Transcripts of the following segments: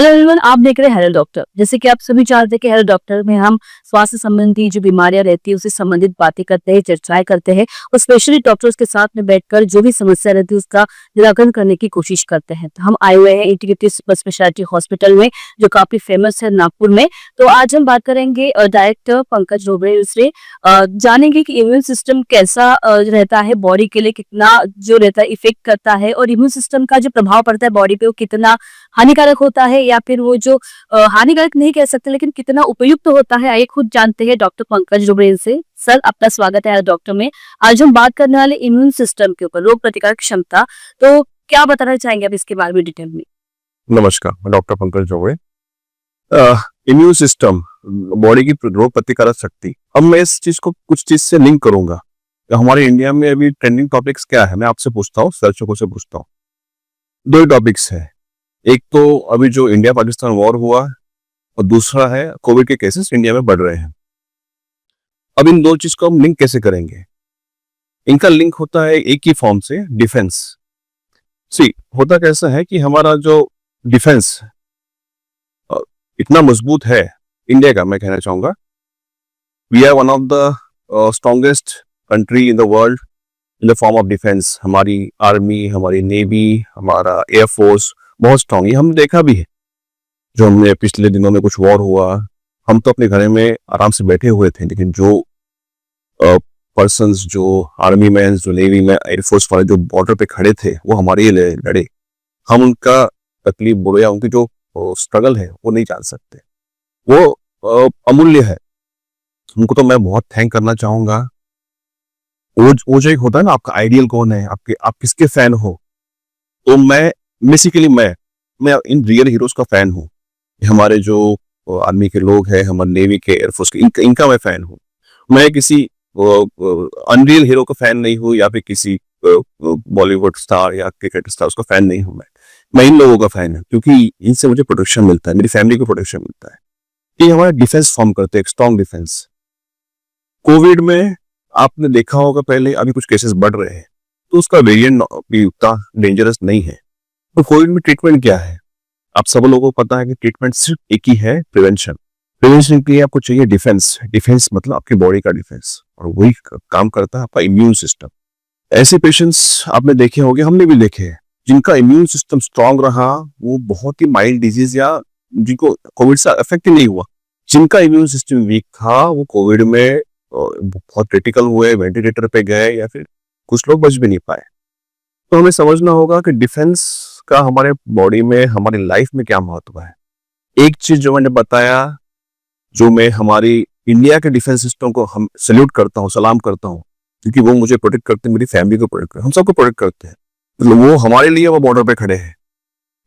Hello everyone, आप देख रहे हैं हेलो डॉक्टर। जैसे कि आप सभी जानते हैं कि हेलो डॉक्टर में हम स्वास्थ्य संबंधी जो बीमारियां रहती है उससे संबंधित बातें करते हैं, चर्चाएं करते हैं और स्पेशली डॉक्टर्स के साथ में बैठकर जो भी समस्या रहती है उसका निराकरण करने की कोशिश करते हैं। तो हम आए हुए हैं इंटीग्रेटिव सुपर स्पेशलिटी हॉस्पिटल में, जो काफी फेमस है नागपुर में। तो आज हम बात करेंगे डायरेक्टर पंकज डोबरे से, जानेंगे कि इम्यून सिस्टम कैसा रहता है बॉडी के लिए, कितना जो रहता है इफेक्ट करता है और इम्यून सिस्टम का जो प्रभाव पड़ता है बॉडी पे वो कितना हानिकारक होता है या फिर वो जो हानिकारक नहीं कह सकते लेकिन कितना उपयुक्त होता है, आइए खुद जानते हैं डॉक्टर पंकज डोबरे से। सर, आपका स्वागत है डॉक्टर में। आज हम बात करने वाले इम्यून सिस्टम के ऊपर, रोग प्रतिकारक क्षमता। तो क्या बताना चाहेंगे आप इसके बारे में डिटेल में? नमस्कार, मैं doctor Pankaj डोबरे। Immune system, body की रोग प्रतिकारक शक्ति। अब मैं इस चीज को कुछ चीज से लिंक करूंगा। हमारे इंडिया में अभी ट्रेंडिंग टॉपिक्स क्या है, मैं आपसे पूछता हूँ, दर्शकों से पूछता हूँ। दो टॉपिक्स है, एक तो अभी जो इंडिया पाकिस्तान वॉर हुआ और दूसरा है कोविड के केसेस इंडिया में बढ़ रहे हैं। अब इन दो चीज को हम लिंक कैसे करेंगे? इनका लिंक होता है एक ही फॉर्म से, डिफेंस। सी, होता कैसा है कि हमारा जो डिफेंस इतना मजबूत है इंडिया का, मैं कहना चाहूंगा we are one of the strongest country in the world in the form of defence. हमारी आर्मी, हमारी नेवी, हमारा एयरफोर्स बहुत स्ट्रांग। ये हमने देखा भी है, जो हमने पिछले दिनों में कुछ वॉर हुआ, हम तो अपने घर में आराम से बैठे हुए थे, लेकिन जो पर्सन्स, जो आर्मी मैन, जो नेवी में, एयरफोर्स वाले जो बॉर्डर पे खड़े थे, वो हमारे लिए लड़े। हम उनका तकलीफ बुरा या उनकी जो स्ट्रगल है वो नहीं जान सकते, वो अमूल्य है। उनको तो मैं बहुत थैंक करना चाहूंगा। वो जो एक होता है ना, आपका आइडियल कौन है, आप किसके फैन हो? तो मैं बेसिकली मैं इन रियल हीरोज का फैन हूँ। हमारे जो आर्मी के लोग हैं, हमारे नेवी के, एयरफोर्स के, इनका मैं फैन हूँ। मैं किसी अनरियल हीरो का फैन नहीं हूँ या फिर किसी बॉलीवुड स्टार या क्रिकेट स्टार उसका फैन नहीं हूँ। मैं इन लोगों का फैन हूँ, क्योंकि इनसे मुझे प्रोटेक्शन मिलता है, मेरी फैमिली को प्रोटेक्शन मिलता है। ये हमारा डिफेंस फॉर्म करते हैं, एक स्ट्रॉन्ग डिफेंस। कोविड में आपने देखा होगा, पहले अभी कुछ केसेस बढ़ रहे हैं, तो उसका वेरिएंट भी उतना डेंजरस नहीं है। तो कोविड में ट्रीटमेंट क्या है? आप सब लोगों को पता है कि ट्रीटमेंट सिर्फ एक ही है, प्रिवेंशन। प्रिवेंशन के लिए आपको चाहिए डिफेंस। डिफेंस मतलब आपकी बॉडी का डिफेंस, और वही काम करता है आपका इम्यून सिस्टम। ऐसे पेशेंट्स आपने देखे होंगे, हमने भी देखे हैं, जिनका इम्यून सिस्टम स्ट्रांग रहा, वो बहुत ही माइल्ड डिजीज या जिनको कोविड से अफेक्ट ही नहीं हुआ। जिनका इम्यून सिस्टम वीक था, वो कोविड में बहुत क्रिटिकल हुए, वेंटिलेटर पे गए, या फिर कुछ लोग बच भी नहीं पाए। तो हमें समझना होगा कि डिफेंस का हमारे बॉडी में, हमारी लाइफ में क्या महत्व है। एक चीज जो मैंने बताया, जो मैं हमारी इंडिया के डिफेंस सिस्टम को हम सैल्यूट करता हूँ, सलाम करता हूँ, क्योंकि वो मुझे प्रोटेक्ट करते हैं, मेरी फैमिली को प्रोटेक्ट करते हैं, हम सबको प्रोटेक्ट करते हैं। मतलब वो हमारे लिए वो बॉर्डर पे खड़े हैं।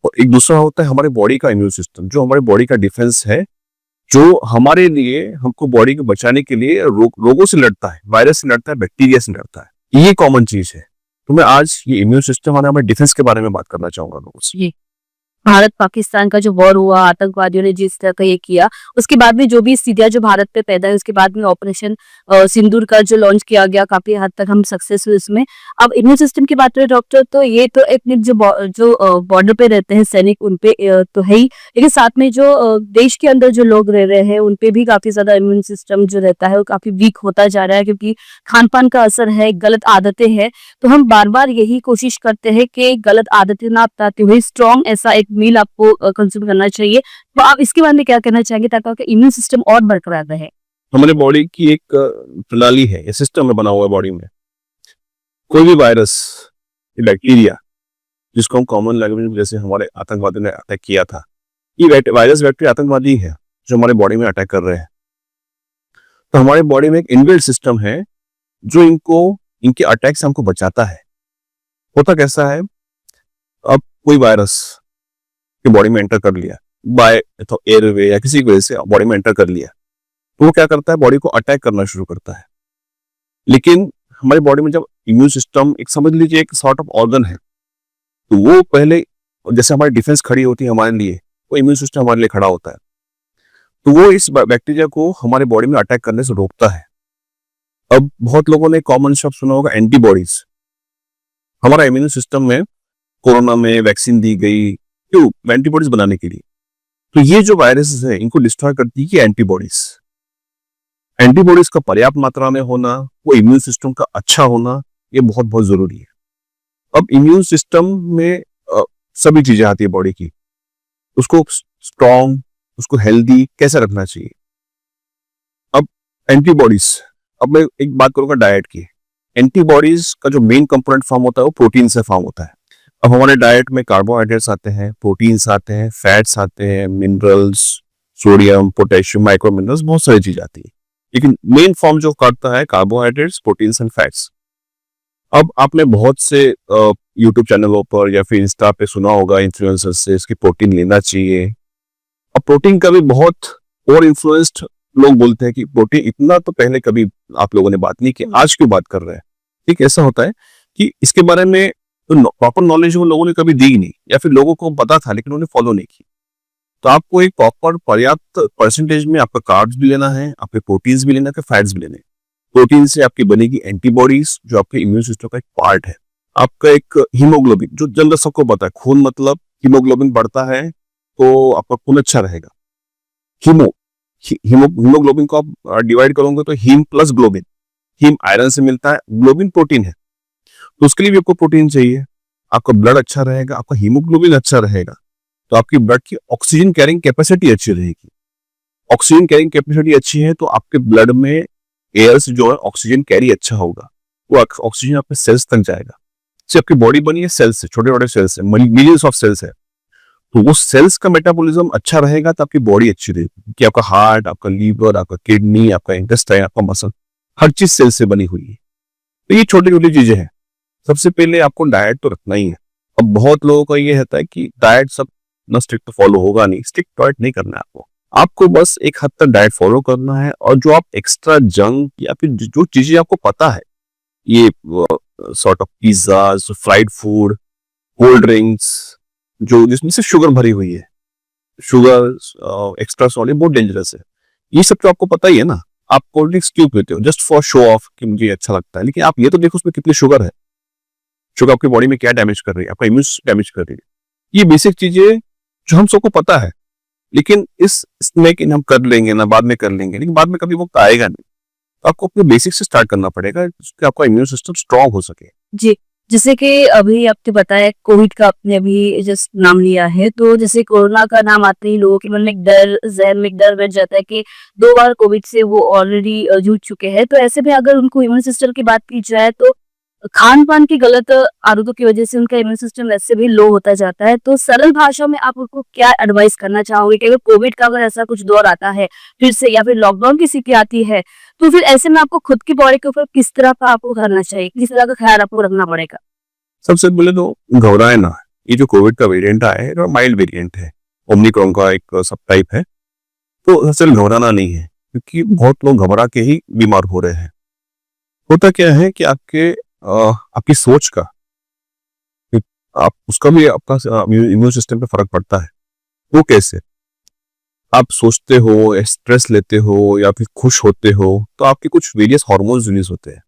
और एक दूसरा होता है हमारे बॉडी का इम्यून सिस्टम, जो हमारे बॉडी का डिफेंस है, जो हमारे लिए, हमको बॉडी को बचाने के लिए रोगों से लड़ता है, वायरस से लड़ता है, बैक्टीरिया से लड़ता है। ये कॉमन चीज है। तो मैं आज ये इम्यून सिस्टम और हमारे डिफेंस के बारे में बात करना चाहूंगा लोगों से। भारत पाकिस्तान का जो वॉर हुआ, आतंकवादियों ने जिस तरह का ये किया, उसके बाद में जो भी स्थितियां जो भारत पे पैदा है, उसके बाद में ऑपरेशन सिंदूर का जो लॉन्च किया गया, काफी हद तक हम सक्सेस हुए इसमें। अब इम्यून सिस्टम की बात करें डॉक्टर, तो ये तो एक जो बॉर्डर पे रहते हैं सैनिक, उनपे तो है ही, लेकिन साथ में जो देश के अंदर जो लोग रह रहे हैं उनपे भी काफी ज्यादा इम्यून सिस्टम जो रहता है वो काफी वीक होता जा रहा है, क्योंकि खान पान का असर है, गलत आदतें हैं। तो हम बार बार यही कोशिश करते हैं कि गलत आदतें ना अपनाते हुए स्ट्रॉन्ग ऐसा एक मील आपको कंज्यूम करना चाहिए। तो आप इसके बारे में क्या कहना चाहेंगे, ताकि आपका इम्यून सिस्टम और बरकरार रहे? हमारे बॉडी की एक प्रणाली है, ये सिस्टम में बना हुआ है बॉडी में। कोई भी वायरस, बैक्टीरिया, जिसको हम कॉमन लैंग्वेज में जैसे हमारे आतंकवादी ने अटैक किया था, ये वायरस बैक्टीरिया आतंकवादी है जो हमारे बॉडी में अटैक कर रहे हैं। तो हमारे बॉडी में एक इनबिल्ट सिस्टम है जो इनके अटैक से हमको बचाता है। होता कैसा है, अब कोई वायरस के बॉडी में एंटर कर लिया, बाय एयरवे या किसी वजह से बॉडी में एंटर कर लिया, तो वो क्या करता है, बॉडी को अटैक करना शुरू करता है। लेकिन हमारी बॉडी में जब इम्यून सिस्टम, एक समझ लीजिए एक सॉर्ट ऑफ ऑर्गन है, तो वो पहले, जैसे हमारी डिफेंस खड़ी होती है हमारे लिए, वो इम्यून सिस्टम हमारे लिए खड़ा होता है। तो वो इस बैक्टीरिया को हमारे बॉडी में अटैक करने से रोकता है। अब बहुत लोगों ने कॉमन शब्द सुना होगा, एंटीबॉडीज। हमारा इम्यून सिस्टम में कोरोना में वैक्सीन दी गई, क्यों? एंटीबॉडीज बनाने के लिए। तो ये जो वायरसेस है इनको डिस्ट्रॉय करती है कि एंटीबॉडीज। एंटीबॉडीज का पर्याप्त मात्रा में होना, वो इम्यून सिस्टम का अच्छा होना, ये बहुत बहुत जरूरी है। अब इम्यून सिस्टम में सभी चीजें आती है बॉडी की, उसको स्ट्रॉन्ग, उसको हेल्दी कैसे रखना चाहिए। अब एंटीबॉडीज, अब मैं एक बात करूंगा डाइट की। एंटीबॉडीज का जो मेन कंपोनेंट फॉर्म होता है वो प्रोटीन से फॉर्म होता है। अब हमारे डाइट में कार्बोहाइड्रेट्स आते हैं, प्रोटीन्स आते हैं, फैट्स आते हैं, minerals, sodium, potassium, micro minerals, बहुत सारी चीज आती है, लेकिन मेन फॉर्म जो करता है कार्बोहाइड्रेट्स, प्रोटीन्स एंड फैट्स। अब आपने बहुत से यूट्यूब चैनलों पर या फिर इंस्टा पे सुना होगा इन्फ्लुएंसर से इसकी प्रोटीन लेना चाहिए। अब प्रोटीन का भी बहुत और इन्फ्लुएंस्ड लोग बोलते हैं कि प्रोटीन इतना तो पहले कभी आप लोगों ने बात नहीं की, आज क्यों बात कर रहे हैं। ठीक, ऐसा होता है कि इसके बारे में तो प्रॉपर नॉलेज वो लोगों ने कभी दी ही नहीं, या फिर लोगों को पता था लेकिन उन्होंने फॉलो नहीं की। तो आपको एक प्रॉपर पर्याप्त परसेंटेज में आपका कार्ब्स भी लेना है, आपके प्रोटीन्स भी लेना है, फैट्स भी लेने हैं। प्रोटीन से आपकी बनेगी एंटीबॉडीज जो आपके इम्यून सिस्टम का एक पार्ट है। आपका एक हीमोग्लोबिन, जो जनरल सबको पता है, खून मतलब हीमोग्लोबिन बढ़ता है तो आपका खून अच्छा रहेगा। हीमोग्लोबिन को आप डिवाइड करोगे तो heme plus globin. Heme iron से मिलता है, ग्लोबिन प्रोटीन है, तो उसके लिए भी आपको प्रोटीन चाहिए। आपका ब्लड अच्छा रहेगा, आपका हीमोग्लोबिन अच्छा रहेगा, तो आपकी ब्लड की ऑक्सीजन कैरिंग कैपेसिटी अच्छी रहेगी। ऑक्सीजन कैरिंग कैपेसिटी अच्छी है तो आपके ब्लड में एयर से जो है ऑक्सीजन कैरी अच्छा होगा, वो ऑक्सीजन आपके सेल्स तक जाएगा। से आपकी बॉडी बनी है सेल्स से, छोटे छोटे सेल्स है, मिलियंस ऑफ सेल्स है, तो वो सेल्स का मेटाबॉलिज्म अच्छा रहेगा तो आपकी बॉडी अच्छी रहेगी। कि आपका हार्ट, आपका लीवर, आपका किडनी, आपका इंटेस्टाइन, आपका मसल, हर चीज सेल से बनी हुई है। तो ये छोटी छोटी चीजें हैं। सबसे पहले आपको डाइट तो रखना ही है। अब बहुत लोगों का ये रहता है कि डाइट सब न स्ट्रिक्ट तो फॉलो होगा नहीं, स्ट्रिक्ट डाइट नहीं करना है आपको बस एक हद तक डाइट फॉलो करना है। और जो आप एक्स्ट्रा जंक या फिर जो चीजें आपको पता है, ये sort of pizza, fried food, cold drinks, जो जिसमें से शुगर भरी हुई है, शुगर एक्स्ट्रा सॉल्ट, बहुत डेंजरस है। ये सब तो आपको पता ही है ना। आप कोल्ड ड्रिंक्स क्यों पीते हो? जस्ट फॉर शो ऑफ कि मुझे अच्छा लगता है, लेकिन आप ये तो देखो उसमें कितनी शुगर है। शुगर आपकी बॉडी में क्या डैमेज कर रही है, आपका इम्यून डैमेज कर रही है। ये बेसिक चीजें जो हम सबको पता है, लेकिन इसमें कि हम कर लेंगे ना, बाद में कर लेंगे, लेकिन बाद में कभी वक्त आएगा नहीं। तो आपको अपने बेसिक से स्टार्ट करना पड़ेगा जिससे आपका इम्यून सिस्टम स्ट्रांग हो सके। जी, जैसे कि अभी आपने बताया कोविड का आपने अभी जस्ट नाम लिया है, तो जैसे कोरोना का नाम आते ही लोगों के मन में एक डर, ज़हन में एक डर बैठ जाता है कि 2 बार कोविड से वो ऑलरेडी जूझ चुके हैं। तो ऐसे में अगर उनको इम्यून सिस्टम की बात की जाए तो खान-पान की गलत आदतों की वजह से उनका इम्यून सिस्टम वैसे भी लो होता जाता है। तो सरल भाषा में आप उनको क्या एडवाइस करना चाहोगे कि अगर कोविड का अगर ऐसा कुछ दौर आता है फिर से, या फिर लॉकडाउन की स्थिति आती है, तो फिर ऐसे में आपको खुद की बॉडी के ऊपर किस तरह का आपको करना चाहिए? किस तरह का ख्याल आपको रखना पड़ेगा? सबसे पहले तो घबराए ना। ये जो कोविड का वेरिएंट आया है तो माइल्ड वेरिएंट है, ओमिक्रॉन का एक सब टाइप है, तो दरअसल घबराना नहीं है, क्योंकि बहुत लोग घबरा के ही बीमार हो रहे हैं। होता क्या है कि आपकी सोच का, आप उसका भी आपका इम्यून सिस्टम पे फर्क पड़ता है। वो कैसे? आप सोचते हो, स्ट्रेस लेते हो या फिर खुश होते हो, तो आपके कुछ वेरियस हार्मोन्स रिलीज होते हैं,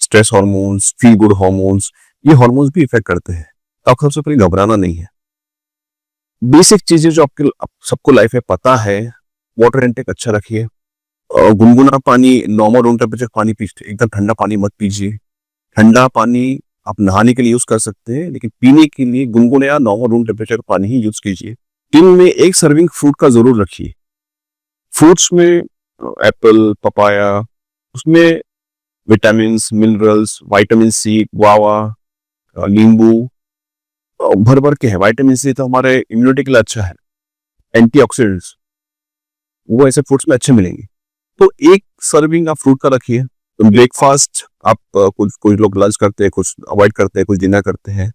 stress hormones, feel good hormones, ये हार्मोन्स भी इफेक्ट करते हैं। तो आपको सबसे पहले घबराना नहीं है। बेसिक चीजें जो सबको लाइफ में पता है, वाटर इनटेक अच्छा रखिए, गुनगुना पानी, नॉर्मल रूम टेम्परेचर पानी पीजिए, एकदम ठंडा पानी मत पीजिए। ठंडा पानी आप नहाने के लिए यूज कर सकते हैं, लेकिन पीने के लिए गुनगुने या नॉर्मल रूम टेम्परेचर पानी ही यूज कीजिए। दिन में एक सर्विंग फ्रूट का जरूर रखिए। फ्रूट्स में एप्पल, पपाया, उसमें vitamin, minerals, vitamin C, guava, नींबू भर भर के है। विटामिन सी तो हमारे इम्यूनिटी के लिए अच्छा है, एंटीऑक्सीडेंट्स वो ऐसे फ्रूट्स में अच्छे मिलेंगे। तो एक सर्विंग आप फ्रूट का रखिए। तो ब्रेकफास्ट आप कुछ लोग लंच करते हैं, कुछ अवॉइड करते हैं, कुछ डिनर करते हैं,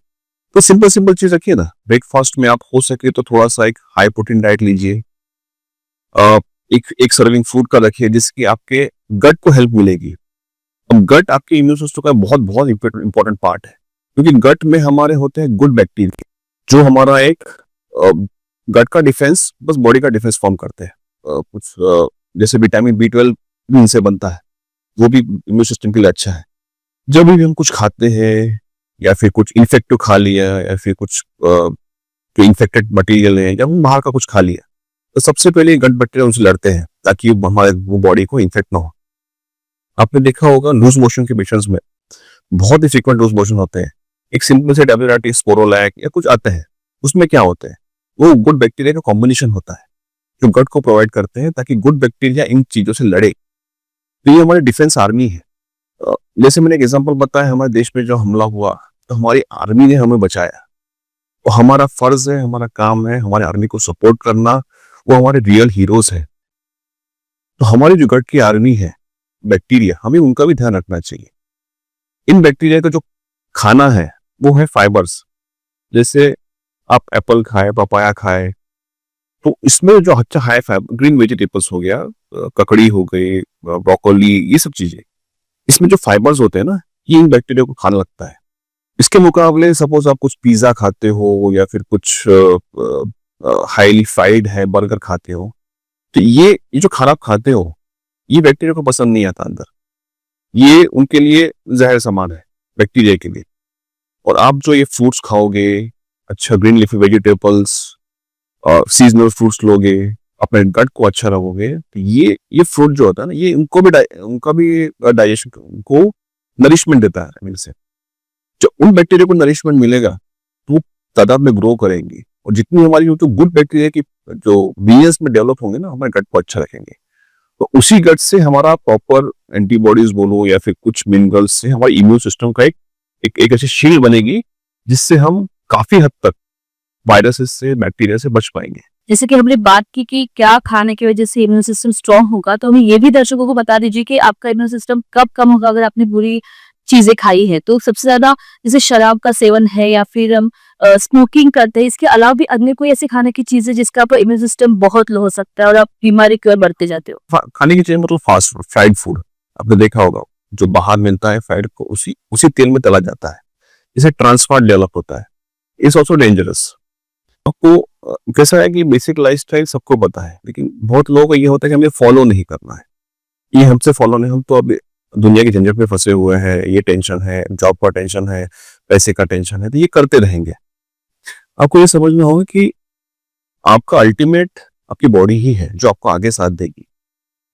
तो सिंपल चीज रखिए ना। ब्रेकफास्ट में आप हो सके तो थोड़ा सा एक हाई प्रोटीन डाइट लीजिए। एक सर्विंग फ्रूट का रखिए, जिसकी आपके गट को हेल्प मिलेगी। अब गट आपके इम्यून सिस्टम का बहुत बहुत इंपॉर्टेंट पार्ट है, क्योंकि गट में हमारे होते हैं गुड बैक्टीरिया, जो हमारा एक गट का डिफेंस, बस बॉडी का डिफेंस फॉर्म करते हैं। कुछ जैसे विटामिन B12 भी इनसे बनता है, वो भी इम्यून सिस्टम के लिए अच्छा है। जब भी हम कुछ खाते हैं या फिर कुछ इन्फेक्टिव खा लिया या फिर कुछ जो इन्फेक्टेड मटेरियल है, जब हम बाहर का कुछ खा लिया, तो सबसे पहले गट बैक्टीरिया उनसे लड़ते हैं ताकि हमारे वो बॉडी को इन्फेक्ट ना हो। आपने देखा होगा लूज मोशन के पेशेंट्स में बहुत ही फ्रीक्वेंट लूज मोशन होते हैं। एक सिंपल से डब्ल्यूआरटी, स्पोरोलैक या कुछ आते हैं, उसमें क्या होते हैं, वो गुड बैक्टीरिया का कॉम्बिनेशन होता है जो गट को प्रोवाइड करते हैं ताकि गुड बैक्टीरिया इन चीजों से लड़े। तो ये हमारी डिफेंस आर्मी है। जैसे मैंने एक एग्जांपल बताया, हमारे देश में जो हमला हुआ तो हमारी आर्मी ने हमें बचाया। वो हमारा फर्ज है, हमारा काम है हमारे आर्मी को सपोर्ट करना। वो हमारे रियल हीरोज है। तो हमारी जो गट की आर्मी है बैक्टीरिया, हमें उनका भी ध्यान रखना चाहिए। इन बैक्टीरिया का जो खाना है वो है फाइबर्स। जैसे आप एप्पल खाए, पपाया खाए, तो इसमें जो अच्छा हाई फाइबर ग्रीन वेजिटेबल्स हो गया, ककड़ी हो गई, ब्रोकोली, ये सब चीजें, इसमें जो फाइबर्स होते हैं ना, ये इन बैक्टीरिया को खाना लगता है। इसके मुकाबले सपोज आप कुछ पिज्जा खाते हो या फिर कुछ हाईली फ्राइड है, बर्गर खाते हो, तो ये जो खाना आप खाते हो ये बैक्टीरिया को पसंद नहीं आता अंदर। ये उनके लिए जहर समान है बैक्टीरिया के लिए। और आप जो ये फ्रूट्स खाओगे, अच्छा ग्रीन लीफी वेजिटेबल्स और सीजनल फ्रूट्स लोगे, अपने गट को अच्छा रखोगे, तो ये फ्रूट जो होता है ना, ये उनका भी डाइजेशन को नरिशमेंट देता है। मीन से जब उन बैक्टीरिया को नरिशमेंट मिलेगा तो वो तादाद में ग्रो करेंगे, और जितनी हमारी जो गुड बैक्टीरिया की जो बिलियंस में डेवलप होंगे ना, हमारे गट को अच्छा रखेंगे। तो उसी गट से हमारा प्रॉपर एंटीबॉडीज बोलो या फिर कुछ मिनरल्स से हमारे इम्यून सिस्टम का एक ऐसी शील्ड बनेगी जिससे हम काफी हद तक वायरसेस से, बैक्टीरिया से बच पाएंगे। जैसे कि हमने बात की कि क्या खाने की वजह से इम्यून सिस्टम स्ट्रांग होगा, तो हमें ये भी दर्शकों को बता दीजिए कि आपका इम्यून सिस्टम कब कम होगा अगर आपने बुरी चीजें खाई है। तो सबसे ज्यादा जैसे शराब का सेवन है या फिर हम स्मोकिंग करते हैं, इसके अलावा भी अन्य कोई ऐसे खाने की चीज है जिसका आपका इम्यून सिस्टम बहुत लो हो सकता है और आप बीमारी की ओर बढ़ते जाते हो। खाने की चीज मतलब फास्ट फूड, फ्राइड फूड आपने देखा होगा, जो बाहर मिलता है फ्राइड को उसी तेल में तला जाता है, इसे ट्रांसफर डेवलप होता है। It's also dangerous. आपको कैसा है कि बेसिक लाइफस्टाइल सबको पता है, लेकिन बहुत लोगों को ये होता है कि हमें फॉलो नहीं करना है। ये हमसे फॉलो नहीं, हम तो अब दुनिया की झंझट में फंसे हुए हैं, ये टेंशन है, जॉब का टेंशन है, पैसे का टेंशन है, तो ये करते रहेंगे। आपको ये समझना होगा कि आपका अल्टीमेट आपकी बॉडी ही है जो आपको आगे साथ देगी।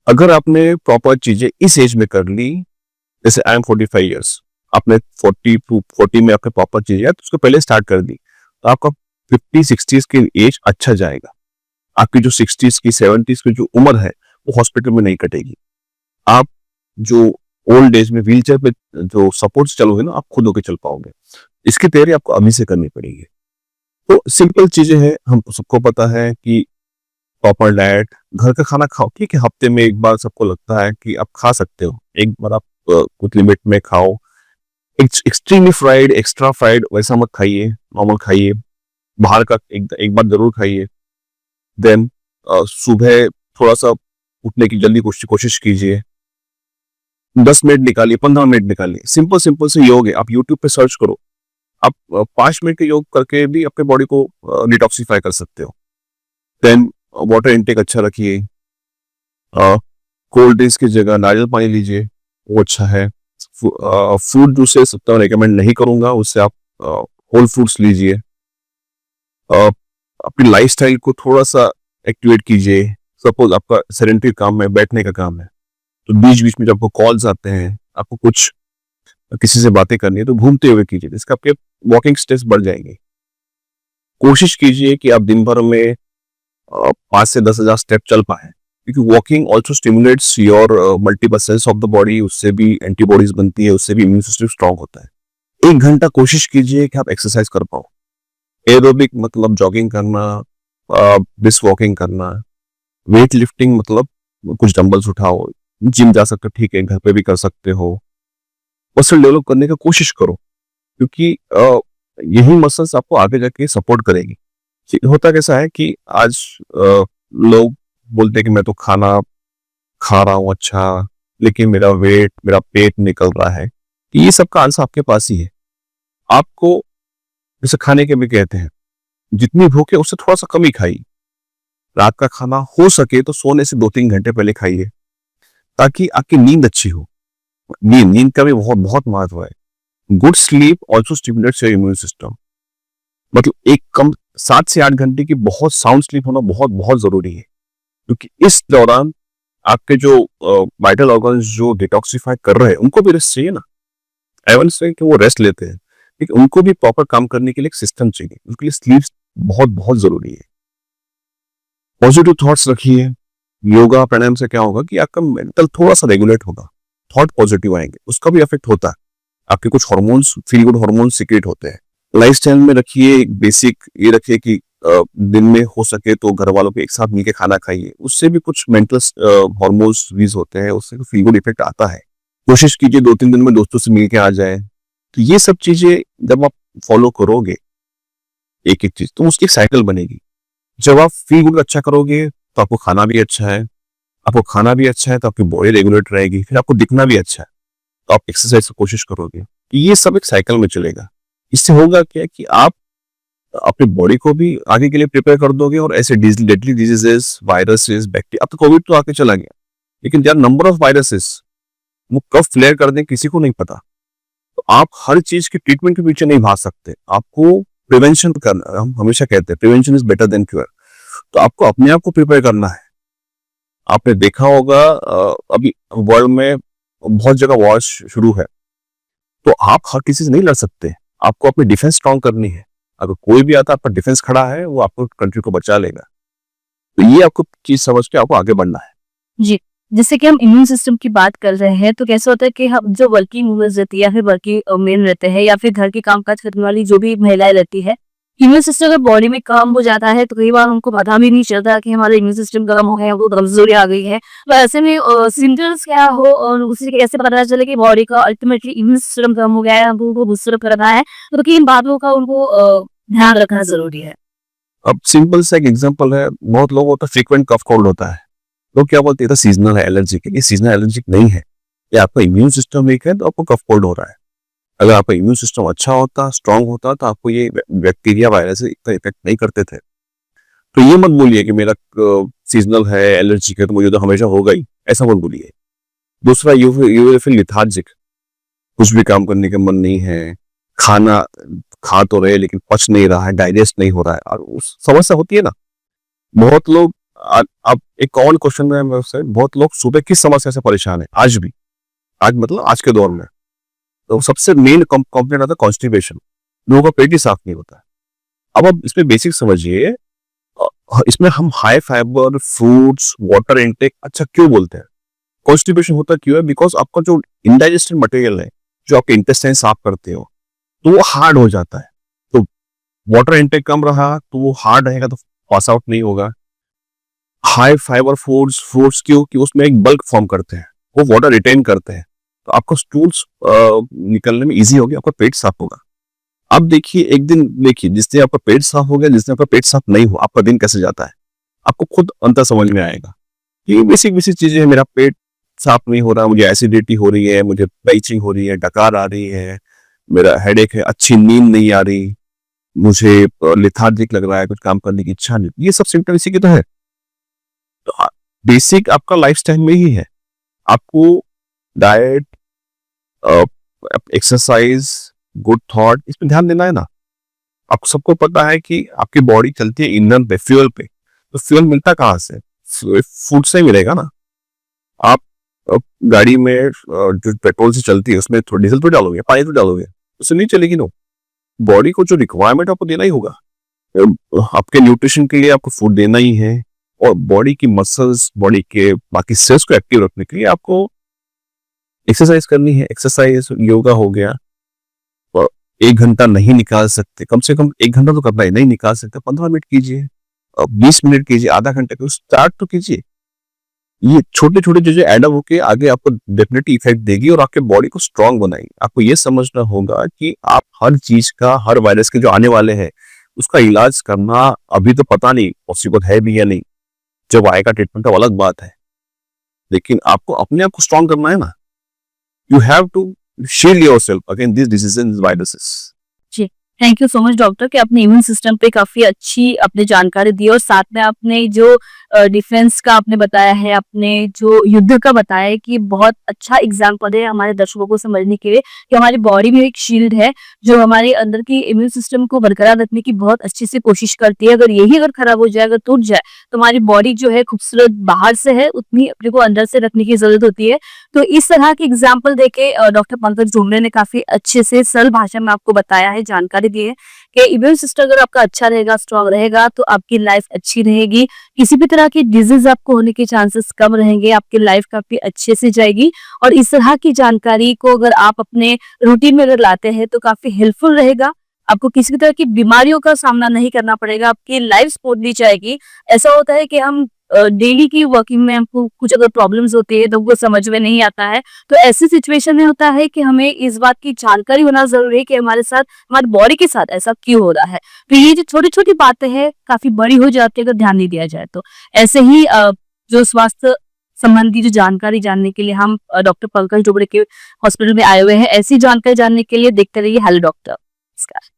अगर आपने प्रॉपर चीजें इस एज में कर ली, जैसे आई एम 45 ईयर्स, आपने 40 में आपने प्रॉपर चीजें तो उसको पहले स्टार्ट कर दी, तो आपका 50-60s की एज अच्छा जाएगा। आपकी जो 60s की 70s की जो उम्र है वो हॉस्पिटल में नहीं कटेगी। आप जो ओल्ड एज में व्हीलचेयर पे जो सपोर्ट चलोगे ना, आप खुद होके चल पाओगे। इसकी तैयारी आपको अभी से करनी पड़ेगी। तो सिंपल चीजें हैं, हम सबको पता है कि प्रॉपर डाइट, घर का खाना खाओ। ठीक है, हफ्ते में एक बार सबको लगता है कि आप खा सकते हो, एक बार आप कुछ लिमिट में खाओ। एक्सट्रीमली फ्राइड, एक्स्ट्रा फ्राइड वैसा मत खाइए, नॉर्मल खाइए। बाहर का एक बार जरूर खाइए। देन सुबह थोड़ा सा उठने की जल्दी कोशिश कीजिए। 10 मिनट निकालिए, 15 मिनट निकालिए। सिंपल से योग है, आप यूट्यूब पे सर्च करो। आप 5 मिनट के योग करके भी अपने बॉडी को डिटॉक्सिफाई कर सकते हो। देन वाटर इनटेक अच्छा रखिए। कोल्ड ड्रिंक्स की जगह नारियल पानी लीजिए, वो अच्छा है। फ्रूट जूसेस उतना रिकमेंड नहीं करूंगा, उससे आप होल फ्रूट्स लीजिए। अपनी लाइफस्टाइल को थोड़ा सा एक्टिवेट कीजिए। सपोज आपका सेडेंटरी काम है, बैठने का काम है, तो बीच बीच में जब आपको कॉल्स आते हैं, आपको कुछ किसी से बातें करनी है, तो घूमते हुए कीजिए, इसका आपके वॉकिंग स्टेप्स बढ़ जाएंगे। कोशिश कीजिए कि आप दिन भर में 5 से 10 हजार स्टेप चल पाए, क्योंकि walking also stimulates your multiple cells of the body. उससे भी एंटीबॉडीज बनती है, उससे भी इम्यून सिस्टम स्ट्रांग होता है। 1 घंटा कोशिश कीजिए कि आप एक्सरसाइज कर पाओ। एरोबिक मतलब जॉगिंग करना, ब्रिस्क वॉकिंग करना। वेट लिफ्टिंग मतलब कुछ डंबल्स उठाओ। जिम जा सकते हो, ठीक है, घर पे भी कर सकते हो। मसल डेवलप करने की कोशिश करो, क्योंकि यही मसल्स आपको आगे जाके सपोर्ट करेगी। होता कैसा है कि आज लोग बोलते हैं कि मैं तो खाना खा रहा हूं अच्छा, लेकिन मेरा पेट निकल रहा है। ये सब का आंसर आपके पास ही है। आपको जैसे खाने के भी कहते हैं, जितनी भूख है उससे थोड़ा सा कम ही खाइए। रात का खाना हो सके तो सोने से 2-3 घंटे पहले खाइए, ताकि आपकी नींद अच्छी हो। नींद का भी बहुत बहुत महत्व है। Good sleep also stimulates your immune system. मतलब एक कम 7 से 8 घंटे की बहुत साउंड स्लीप होना बहुत बहुत जरूरी है, क्योंकि इस दौरान आपके जो वाइटल ऑर्गन्स जो डिटॉक्सिफाई कर रहे हैं उनको भी रेस्ट चाहिए ना। एवन से कि वो रेस्ट लेते हैं, लेकिन उनको भी प्रॉपर काम करने के लिए एक सिस्टम चाहिए, उनके लिए स्लीप बहुत बहुत जरूरी है। पॉजिटिव थॉट्स रखिए। योगा प्राणायाम से क्या होगा कि आपका मेंटल थोड़ा सा रेगुलेट होगा, थॉट पॉजिटिव आएंगे, उसका भी इफेक्ट होता है। आपके कुछ hormones, feel good hormones secret होते हैं। लाइफस्टाइल में रखिए एक बेसिक ये रखिए कि दिन में हो सके तो घर वालों के एक साथ मिलकर खाना खाइए, उससे भी कुछ मेंटल हार्मोन्स रिलीज होते हैं, उससे फील गुड इफेक्ट आता है। कोशिश कीजिए 2-3 दिन में दोस्तों से मिलके आ जाए। तो ये सब चीजें जब आप फॉलो करोगे एक एक चीज, तो उसकी एक साइकिल बनेगी। जब आप फील गुड अच्छा करोगे तो आपको खाना भी अच्छा है, आपको खाना भी अच्छा है तो आपकी बॉडी रेगुलेट रहेगी, फिर आपको दिखना भी अच्छा है तो आप एक्सरसाइज की कोशिश करोगे। ये सब एक साइकिल में चलेगा। इससे होगा क्या कि आप अपनी बॉडी को भी आगे के लिए प्रिपेयर कर दोगे, और ऐसे डेडली डिजीजेस, वायरसेस, बैक्टीरिया, अब तो कोविड तो आके चला गया, लेकिन देयर नंबर ऑफ वायरसेस, वो कब फ्लेयर कर दें किसी को नहीं पता। तो आप हर चीज की ट्रीटमेंट के पीछे नहीं भाग सकते, आपको प्रिवेंशन करना, हम हमेशा कहते हैं prevention is better than cure. तो आपको अपने आप को प्रिपेयर करना है। आपने देखा होगा अभी वर्ल्ड में बहुत जगह वॉर शुरू है, तो आप हर किसी से नहीं लड़ सकते, आपको अपनी डिफेंस स्ट्रांग करनी है। अगर कोई भी आता आपका डिफेंस खड़ा है, वो आपको कंट्री को बचा लेगा। तो ये आपको चीज समझ के आपको आगे बढ़ना है। जी, जैसे कि हम इम्यून सिस्टम की बात कर रहे हैं, तो कैसा होता है कि हम जो वर्किंग वूमेन्स रहती है या फिर वर्किंग मेन रहते हैं या फिर घर के काम-काज करने वाली जो भी महिलाएँ रहती है, इम्यून सिस्टम अगर बॉडी में कम हो जाता है, तो कई बार उनको पता भी नहीं चलता कि हमारा इम्यून सिस्टम कम हो गया, वो कमज़ोरी आ गई है। तो ऐसे में सिम्पटम्स क्या हो और उसे कैसे पता चले कि बॉडी का अल्टीमेटली इम्यून सिस्टम कम हो गया है, हमको उनको बूस्टर अप करना है, तो किन बातों का उनको ध्यान रखना ज़रूरी है? अब सिंपल सा एक एग्जांपल है, बहुत लोगों को फ्रीक्वेंट कफ कोल्ड होता है, लोग क्या बोलते हैं सीजनल है, एलर्जिक है। ये सीजनल एलर्जिक नहीं है, ये आपका इम्यून सिस्टम वीक है तो आपको कफ कोल्ड हो रहा है। अगर आपका इम्यून सिस्टम अच्छा होता, स्ट्रांग होता, तो आपको ये बैक्टीरिया, वायरस इतना इफेक्ट नहीं करते थे। तो ये मत बोलिए कि मेरा सीजनल है, एलर्जिक है तो मुझे तो हमेशा होगा ही, ऐसा मत बोलिए। दूसरा, यू विल फील लेथार्जिक, कुछ भी काम करने का मन नहीं है, खाना खा तो रहे लेकिन पच नहीं रहा है, डाइजेस्ट नहीं हो रहा है, और उस समस्या होती है ना। बहुत लोग अब एक कॉमन क्वेश्चन है मुझसे, बहुत लोग सुबह किस समस्या से परेशान है आज भी, आज मतलब आज के दौर में, तो सबसे मेन कंप्लेंट आता है कॉन्स्टिपेशन। लोगों का पेट ही साफ नहीं होता है। अब आप इसमें बेसिक समझिए, इसमें हम high fibre fruits, water intake अच्छा क्यों बोलते हैं? कॉन्स्टिपेशन होता क्यों है? बिकॉज आपका जो इंडाइजेस्टेड मटेरियल है, जो आपके इंटेस्टाइन साफ करते हो, तो वो हार्ड हो जाता है। तो वाटर इनटेक कम रहा तो वो हार्ड रहेगा, तो पास आउट नहीं होगा। हाई फाइबर फूड्स, फ्रूट्स क्यों कि उसमें एक बल्क फॉर्म करते हैं, वो वाटर रिटेन करते हैं, तो आपको स्टूल्स निकलने में इजी होगी, आपका पेट साफ होगा। अब देखिए, एक दिन देखिए, जिस दिन आपका पेट साफ हो गया, जिस दिन आपका पेट साफ नहीं हो, आपका दिन कैसे जाता है, आपको खुद अंतर समझ में आएगा। ये बेसिक बेसिक चीजें हैं, मेरा पेट साफ नहीं हो रहा, मुझे एसिडिटी हो रही है, मुझे बैचिंग हो रही है, डकार आ रही है, मेरा हेडेक है, अच्छी नींद नहीं आ रही, मुझे लेथार्जिक लग रहा है, कुछ काम करने की इच्छा नहीं, ये सब सिम्टम इसी के तो है। तो बेसिक आपका लाइफस्टाइल में ही है। आपको डाइट, एक्सरसाइज, गुड थॉट, इस पे ध्यान देना है ना। आपको सबको पता है कि आपकी बॉडी चलती है ईंधन पे, फ्यूल पे, तो फ्यूल मिलता कहाँ से? फूड से मिलेगा ना। आप गाड़ी में जो पेट्रोल से चलती है, उसमें थोड़ा डीजल तो डालोगे, पानी तो डालोगे, उससे नहीं चलेगी ना। बॉडी को जो रिक्वायरमेंट आपको देना ही होगा। आपके न्यूट्रिशन के लिए आपको फूड देना ही है, और बॉडी की मसल्स, बॉडी के बाकी सेल्स को एक्टिव रखने के लिए आपको एक्सरसाइज करनी है। एक्सरसाइज, योगा हो गया, और 1 घंटा नहीं निकाल सकते, कम से कम 1 घंटा तो करना है, नहीं निकाल सकते 15 मिनट कीजिए, 20 मिनट कीजिए, आधा घंटा कीजिए, स्टार्ट तो कीजिए। ये छोटे छोटे चीजें एडअप होके आगे आपको डेफिनेटली इफेक्ट देगी, और आपके बॉडी को स्ट्रांग बनाएगी। आपको ये समझना होगा कि आप हर चीज का, हर वायरस के जो आने वाले हैं, उसका इलाज करना अभी तो पता नहीं पॉसिबल है भी या नहीं। जब आएगा ट्रीटमेंट तो अलग बात है, लेकिन आपको अपने आप को स्ट्रांग करना है ना। You have to shield yourself against this diseases and viruses. जी, thank you so much doctor कि आपने इम्यून सिस्टम पे काफ़ी अच्छी आपने जानकारी दी और साथ में आपने जो डिफेंस का आपने बताया है, आपने जो युद्ध का बताया है कि बहुत अच्छा एग्जाम्पल है हमारे दर्शकों को समझने के लिए कि हमारी बॉडी में एक शील्ड है जो हमारे अंदर की इम्यून सिस्टम को बरकरार रखने की बहुत अच्छी से कोशिश करती है। अगर यही अगर खराब हो जाए, अगर टूट जाए, तो हमारी बॉडी जो है खूबसूरत बाहर से है, उतनी अपने को अंदर से रखने की जरूरत होती है। तो इस तरह के एग्जाम्पल देके डॉक्टर पंकज डोमरे ने काफी अच्छे से सरल भाषा में आपको बताया है, जानकारी दी है कि इम्यून सिस्टम अगर आपका अच्छा रहेगा, स्ट्रांग रहेगा, तो आपकी लाइफ अच्छी रहेगी। किसी भी तरह की डिजीज आपको होने के चांसेस कम रहेंगे, आपकी लाइफ काफी अच्छे से जाएगी। और इस तरह की जानकारी को अगर आप अपने रूटीन में अगर लाते हैं तो काफी हेल्पफुल रहेगा। आपको किसी भी तरह की बीमारियों का सामना नहीं करना पड़ेगा, आपकी लाइफ स्मूथली जाएगी। ऐसा होता है कि हम डेली की वर्किंग में हमको कुछ अगर प्रॉब्लम्स होती है तो वो समझ में नहीं आता है, तो ऐसी सिचुएशन में होता है कि हमें इस बात की जानकारी होना जरूरी है कि हमारे साथ, हमारी बॉडी के साथ ऐसा क्यों हो रहा है। तो ये जो छोटी छोटी बातें हैं काफी बड़ी हो जाती है अगर ध्यान नहीं दिया जाए तो। ऐसे ही जो स्वास्थ्य संबंधी जो जानकारी जानने के लिए हम डॉक्टर पंकज डोमरे के हॉस्पिटल में आए हुए हैं, ऐसी जानकारी जानने के लिए देखते रहिए हेलो डॉक्टर। नमस्कार।